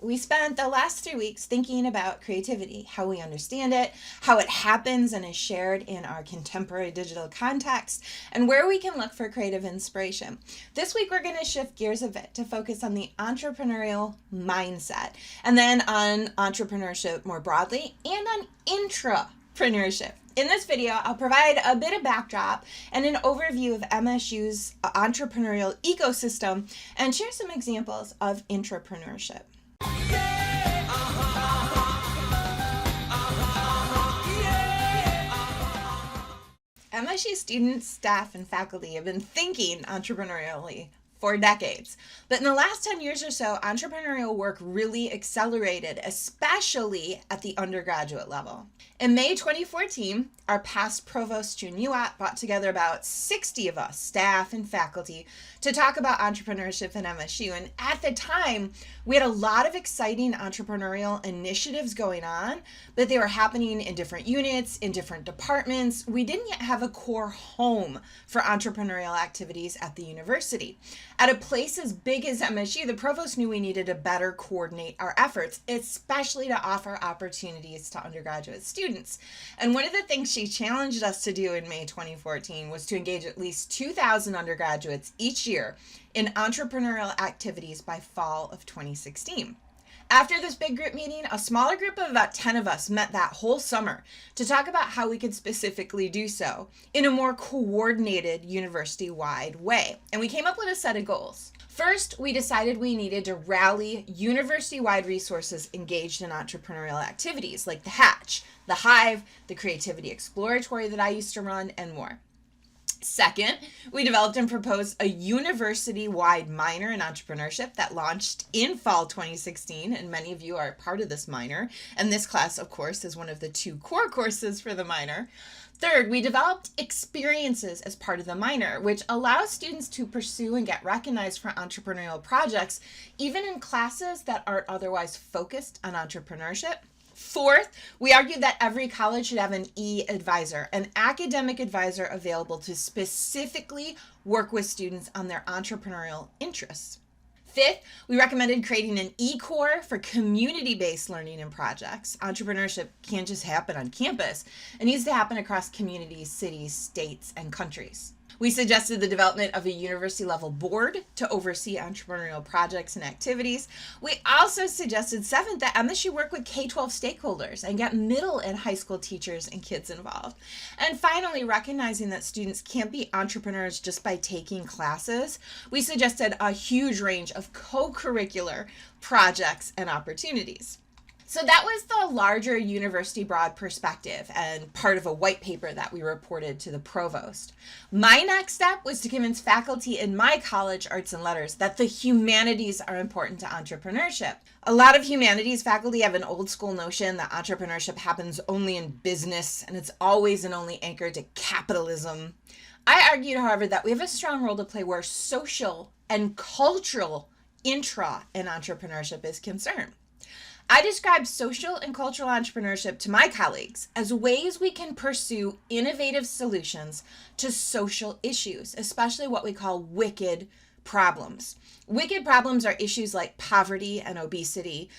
we spent the last 3 weeks thinking about creativity, how we understand it, how it happens and is shared in our contemporary digital context, and where we can look for creative inspiration. This week, we're going to shift gears a bit to focus on the entrepreneurial mindset, and then on entrepreneurship more broadly, and on intrapreneurship. In this video, I'll provide a bit of backdrop and an overview of MSU's entrepreneurial ecosystem and share some examples of intrapreneurship. MSU students, staff, and faculty have been thinking entrepreneurially for decades. But in the last 10 years or so, entrepreneurial work really accelerated, especially at the undergraduate level. In May 2014, our past provost, June Uat, brought together about 60 of us, staff and faculty, to talk about entrepreneurship in MSU. And at the time, we had a lot of exciting entrepreneurial initiatives going on, but they were happening in different units, in different departments. We didn't yet have a core home for entrepreneurial activities at the university. At a place as big as MSU, the provost knew we needed to better coordinate our efforts, especially to offer opportunities to undergraduate students. And one of the things she challenged us to do in May 2014 was to engage at least 2,000 undergraduates each year in entrepreneurial activities by fall of 2016. After this big group meeting, a smaller group of about 10 of us met that whole summer to talk about how we could specifically do so in a more coordinated university-wide way. And we came up with a set of goals. First, we decided we needed to rally university-wide resources engaged in entrepreneurial activities like the Hatch, the Hive, the Creativity Exploratory that I used to run, and more. Second, we developed and proposed a university-wide minor in entrepreneurship that launched in fall 2016, and many of you are part of this minor, and this class, of course, is one of the 2 core courses for the minor. Third, we developed experiences as part of the minor, which allows students to pursue and get recognized for entrepreneurial projects, even in classes that aren't otherwise focused on entrepreneurship. Fourth, we argued that every college should have an e-advisor, an academic advisor available to specifically work with students on their entrepreneurial interests. Fifth, we recommended creating an e-core for community-based learning and projects. Entrepreneurship can't just happen on campus. It needs to happen across communities, cities, states, and countries. We suggested the development of a university-level board to oversee entrepreneurial projects and activities. We also suggested, seventh, that MSU work with K-12 stakeholders and get middle and high school teachers and kids involved. And finally, recognizing that students can't be entrepreneurs just by taking classes, we suggested a huge range of co-curricular projects and opportunities. So that was the larger university broad perspective and part of a white paper that we reported to the provost. My next step was to convince faculty in my college, Arts and Letters, that the humanities are important to entrepreneurship. A lot of humanities faculty have an old school notion that entrepreneurship happens only in business and it's always and only anchored to capitalism. I argued, however, that we have a strong role to play where social and cultural intra in entrepreneurship is concerned. I describe social and cultural entrepreneurship to my colleagues as ways we can pursue innovative solutions to social issues, especially what we call wicked problems. Wicked problems are issues like poverty and obesity,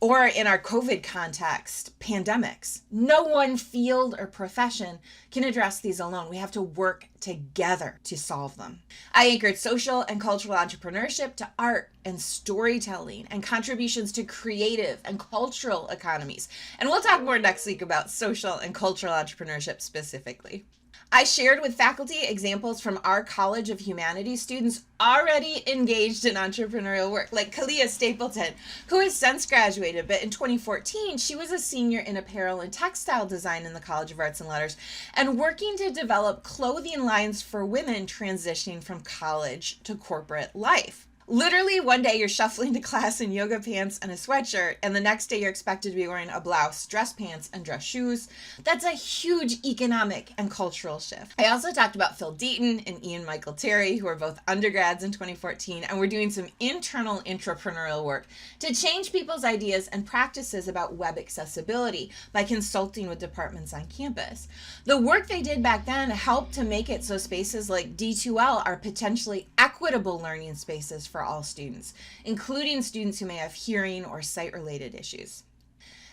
or in our COVID context, pandemics. No one field or profession can address these alone. We have to work together to solve them. I anchored social and cultural entrepreneurship to art and storytelling and contributions to creative and cultural economies. And we'll talk more next week about social and cultural entrepreneurship specifically. I shared with faculty examples from our College of Humanities students already engaged in entrepreneurial work, like Kalia Stapleton, who has since graduated, but in 2014, she was a senior in apparel and textile design in the College of Arts and Letters and working to develop clothing lines for women transitioning from college to corporate life. Literally, one day you're shuffling to class in yoga pants and a sweatshirt, and the next day you're expected to be wearing a blouse, dress pants, and dress shoes. That's a huge economic and cultural shift. I also talked about Phil Deaton and Ian Michael Terry, who are both undergrads in 2014, and we're doing some internal entrepreneurial work to change people's ideas and practices about web accessibility by consulting with departments on campus. The work they did back then helped to make it so spaces like D2L are potentially equitable equitable learning spaces for all students, including students who may have hearing or sight-related issues.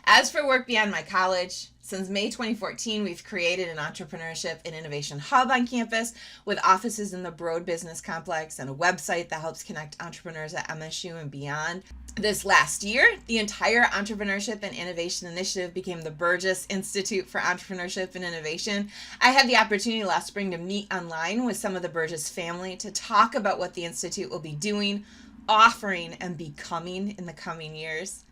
As for work beyond my college, since May 2014, we've created an entrepreneurship and innovation hub on campus with offices in the Broad Business Complex and a website that helps connect entrepreneurs at MSU and beyond. This last year, the entire Entrepreneurship and Innovation Initiative became the Burgess Institute for Entrepreneurship and Innovation. I had the opportunity last spring to meet online with some of the Burgess family to talk about what the Institute will be doing, offering, and becoming in the coming years.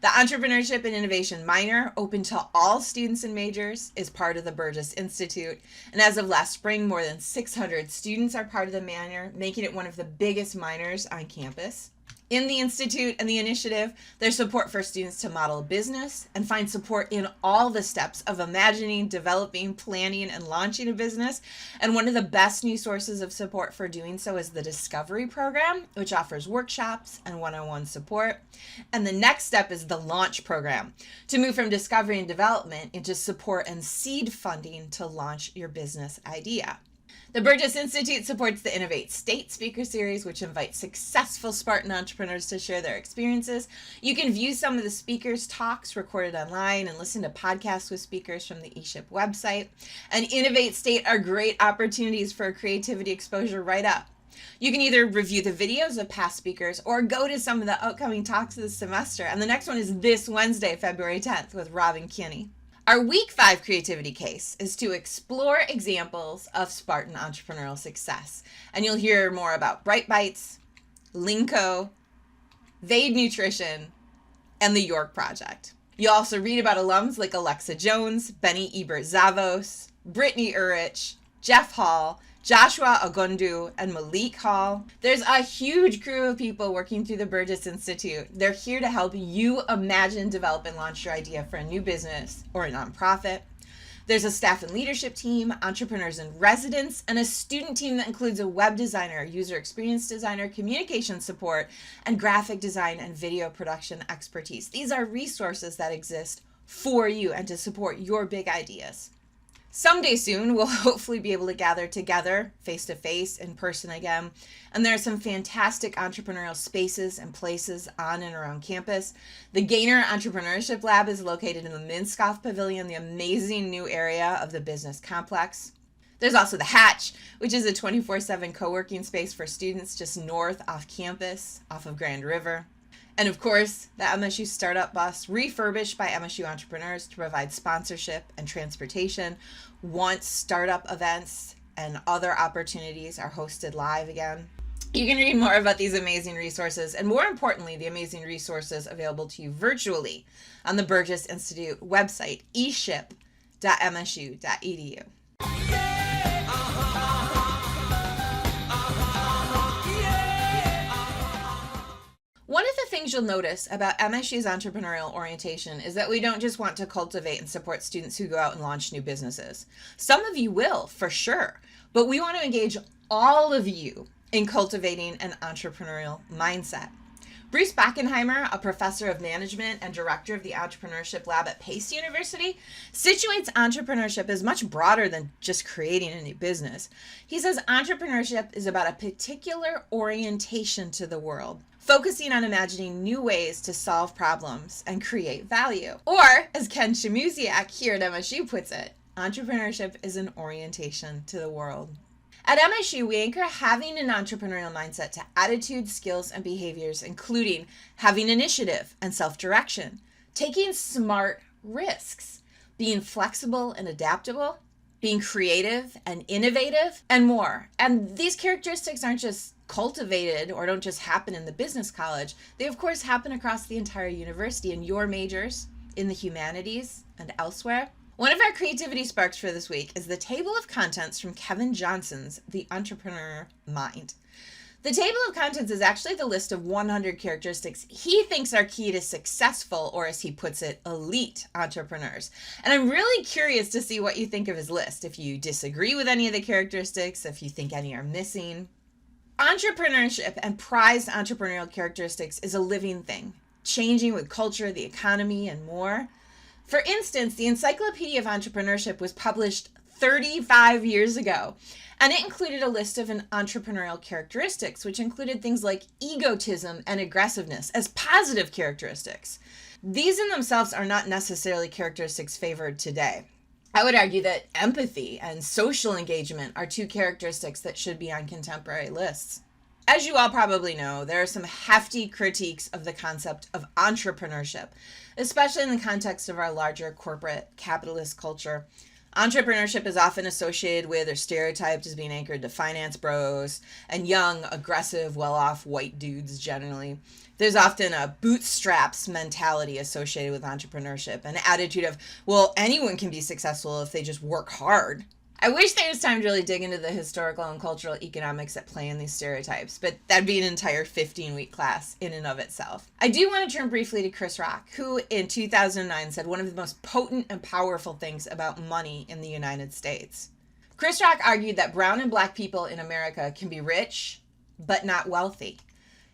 The Entrepreneurship and Innovation minor, open to all students and majors, is part of the Burgess Institute. And as of last spring, more than 600 students are part of the minor, making it one of the biggest minors on campus. In the Institute and the initiative, there's support for students to model a business and find support in all the steps of imagining, developing, planning, and launching a business. And one of the best new sources of support for doing so is the Discovery Program, which offers workshops and one-on-one support. And the next step is the Launch Program, to move from discovery and development into support and seed funding to launch your business idea. The Burgess Institute supports the Innovate State Speaker Series, which invites successful Spartan entrepreneurs to share their experiences. You can view some of the speakers' talks recorded online and listen to podcasts with speakers from the eShip website. And Innovate State are great opportunities for creativity exposure right up. You can either review the videos of past speakers or go to some of the upcoming talks this semester. And the next one is this Wednesday, February 10th, with Robin Kinney. Our Week 5 creativity case is to explore examples of Spartan entrepreneurial success. And you'll hear more about Bright Bites, Linko, Vade Nutrition, and the York Project. You'll also read about alums like Alexa Jones, Benny Ebert-Zavos, Brittany Urich, Jeff Hall, Joshua Agundu, and Malik Hall. There's a huge crew of people working through the Burgess Institute. They're here to help you imagine, develop, and launch your idea for a new business or a nonprofit. There's a staff and leadership team, entrepreneurs in residence, and a student team that includes a web designer, user experience designer, communication support, and graphic design and video production expertise. These are resources that exist for you and to support your big ideas. Someday soon, we'll hopefully be able to gather together face-to-face, in person again. And there are some fantastic entrepreneurial spaces and places on and around campus. The Gaynor Entrepreneurship Lab is located in the Minskoff Pavilion, the amazing new area of the business complex. There's also the Hatch, which is a 24/7 co-working space for students just north off campus, off of Grand River. And of course, the MSU Startup Bus, refurbished by MSU entrepreneurs to provide sponsorship and transportation once startup events and other opportunities are hosted live again. You can read more about these amazing resources and, more importantly, the amazing resources available to you virtually on the Burgess Institute website, eship.msu.edu. One of the things you'll notice about MSU's entrepreneurial orientation is that we don't just want to cultivate and support students who go out and launch new businesses. Some of you will, for sure, but we want to engage all of you in cultivating an entrepreneurial mindset. Bruce Bockenheimer, a professor of management and director of the Entrepreneurship Lab at Pace University, situates entrepreneurship as much broader than just creating a new business. He says entrepreneurship is about a particular orientation to the world, focusing on imagining new ways to solve problems and create value. Or, as Ken Shamuziak here at MSU puts it, entrepreneurship is an orientation to the world. At MSU, we anchor having an entrepreneurial mindset to attitudes, skills, and behaviors, including having initiative and self-direction, taking smart risks, being flexible and adaptable, being creative and innovative, and more. And these characteristics aren't just cultivated or don't just happen in the business college. They, of course, happen across the entire university in your majors, in the humanities, and elsewhere. One of our creativity sparks for this week is the table of contents from Kevin Johnson's The Entrepreneur Mind. The table of contents is actually the list of 100 characteristics he thinks are key to successful, or as he puts it, elite entrepreneurs. And I'm really curious to see what you think of his list, if you disagree with any of the characteristics, if you think any are missing. Entrepreneurship and prized entrepreneurial characteristics is a living thing, changing with culture, the economy, and more. For instance, the Encyclopedia of Entrepreneurship was published 35 years ago. And it included a list of entrepreneurial characteristics, which included things like egotism and aggressiveness as positive characteristics. These in themselves are not necessarily characteristics favored today. I would argue that empathy and social engagement are two characteristics that should be on contemporary lists. As you all probably know, there are some hefty critiques of the concept of entrepreneurship, especially in the context of our larger corporate capitalist culture. Entrepreneurship is often associated with or stereotyped as being anchored to finance bros and young, aggressive, well-off white dudes generally. There's often a bootstraps mentality associated with entrepreneurship, an attitude of, well, anyone can be successful if they just work hard. I wish there was time to really dig into the historical and cultural economics at play in these stereotypes, but that'd be an entire 15-week class in and of itself. I do want to turn briefly to Chris Rock, who in 2009 said one of the most potent and powerful things about money in the United States. Chris Rock argued that brown and black people in America can be rich, but not wealthy.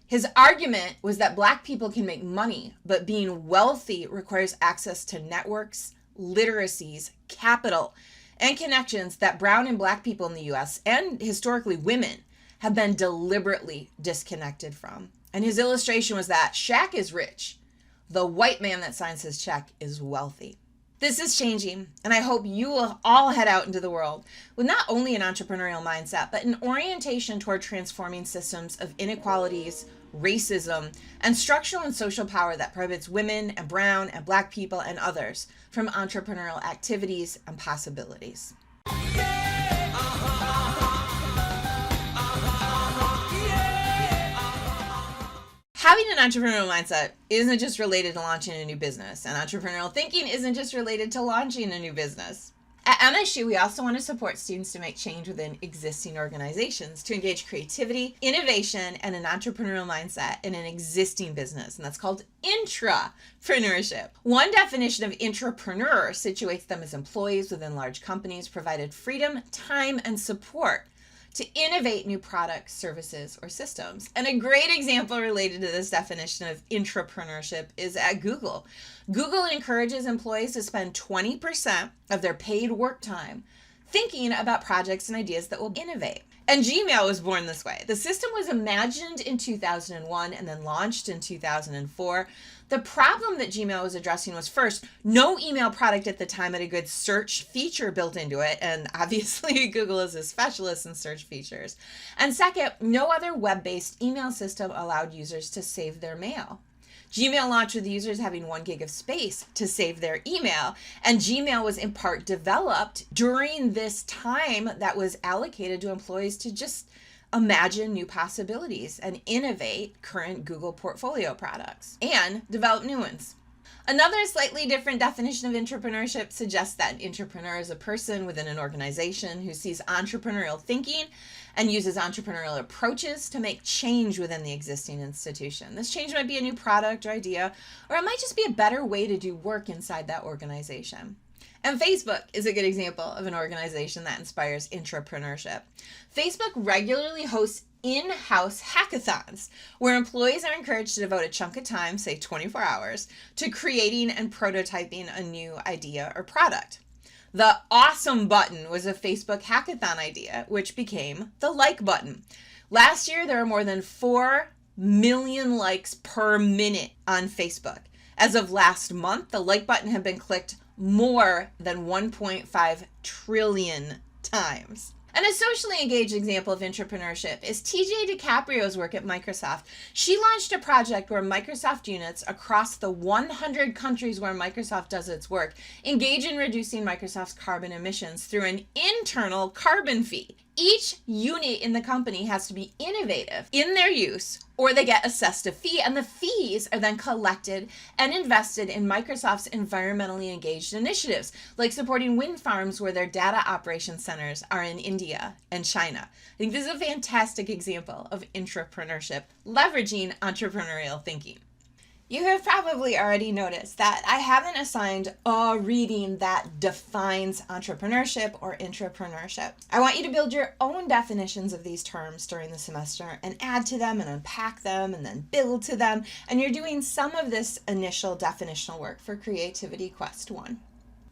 His argument was that black people can make money, but being wealthy requires access to networks, literacies, capital, and connections that brown and black people in the US, and historically women, have been deliberately disconnected from. And his illustration was that Shaq is rich. The white man that signs his check is wealthy. This is changing, and I hope you will all head out into the world with not only an entrepreneurial mindset, but an orientation toward transforming systems of inequalities, racism, and structural and social power that prohibits women and brown and black people and others from entrepreneurial activities and possibilities. Having an entrepreneurial mindset isn't just related to launching a new business, and entrepreneurial thinking isn't just related to launching a new business. At MSU, we also want to support students to make change within existing organizations, to engage creativity, innovation, and an entrepreneurial mindset in an existing business, and that's called intrapreneurship. One definition of intrapreneur situates them as employees within large companies, provided freedom, time, and support to innovate new products, services, or systems. And a great example related to this definition of intrapreneurship is at Google. Google encourages employees to spend 20% of their paid work time thinking about projects and ideas that will innovate. And Gmail was born this way. The system was imagined in 2001 and then launched in 2004. The problem that Gmail was addressing was, first, no email product at the time had a good search feature built into it, and obviously Google is a specialist in search features. And second, no other web-based email system allowed users to save their mail. Gmail launched with users having 1 gig of space to save their email, and Gmail was in part developed during this time that was allocated to employees to just imagine new possibilities and innovate current Google portfolio products and develop new ones. Another slightly different definition of entrepreneurship suggests that an entrepreneur is a person within an organization who sees entrepreneurial thinking and uses entrepreneurial approaches to make change within the existing institution. This change might be a new product or idea, or it might just be a better way to do work inside that organization. And Facebook is a good example of an organization that inspires intrapreneurship. Facebook regularly hosts in-house hackathons where employees are encouraged to devote a chunk of time, say 24 hours, to creating and prototyping a new idea or product. The awesome button was a Facebook hackathon idea, which became the like button. Last year, there were more than 4 million likes per minute on Facebook. As of last month, the like button had been clicked more than 1.5 trillion times. And a socially engaged example of entrepreneurship is TJ DiCaprio's work at Microsoft. She launched a project where Microsoft units across the 100 countries where Microsoft does its work engage in reducing Microsoft's carbon emissions through an internal carbon fee. Each unit in the company has to be innovative in their use, or they get assessed a fee, and the fees are then collected and invested in Microsoft's environmentally engaged initiatives, like supporting wind farms where their data operation centers are in India and China. I think this is a fantastic example of intrapreneurship, leveraging entrepreneurial thinking. You have probably already noticed that I haven't assigned a reading that defines entrepreneurship or intrapreneurship. I want you to build your own definitions of these terms during the semester and add to them and unpack them and then build to them. And you're doing some of this initial definitional work for Creativity Quest 1.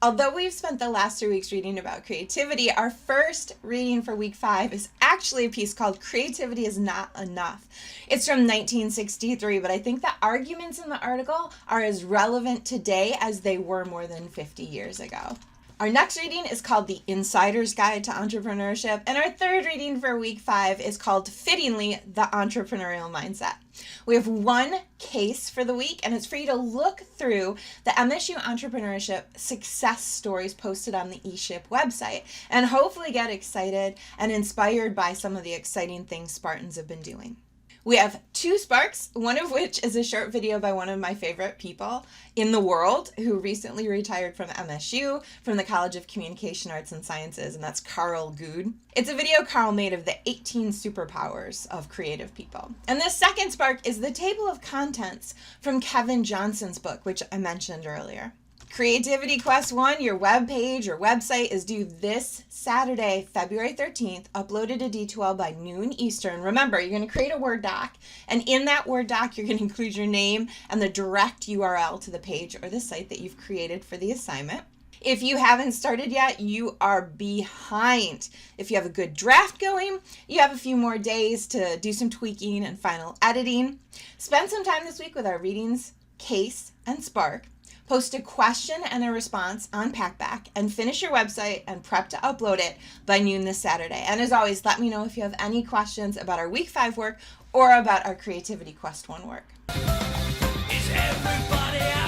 Although we've spent the last 3 weeks reading about creativity, our first reading for week 5 is actually a piece called Creativity is Not Enough. It's from 1963, but I think the arguments in the article are as relevant today as they were more than 50 years ago. Our next reading is called The Insider's Guide to Entrepreneurship, and our third reading for week 5 is called, fittingly, The Entrepreneurial Mindset. We have one case for the week, and it's for you to look through the MSU Entrepreneurship success stories posted on the eShip website, and hopefully get excited and inspired by some of the exciting things Spartans have been doing. We have 2 sparks, one of which is a short video by one of my favorite people in the world who recently retired from MSU, from the College of Communication Arts and Sciences, and that's Carl Good. It's a video Carl made of the 18 superpowers of creative people. And the second spark is the table of contents from Kevin Johnson's book, which I mentioned earlier. Creativity Quest 1, your webpage or website is due this Saturday, February 13th, uploaded to D2L by noon Eastern. Remember, you're going to create a Word doc, and in that Word doc, you're going to include your name and the direct URL to the page or the site that you've created for the assignment. If you haven't started yet, you are behind. If you have a good draft going, you have a few more days to do some tweaking and final editing. Spend some time this week with our readings, case, and spark. Post a question and a response on Packback, and finish your website and prep to upload it by noon this Saturday. And as always, let me know if you have any questions about our week 5 work or about our Creativity Quest 1 work. Is everybody out?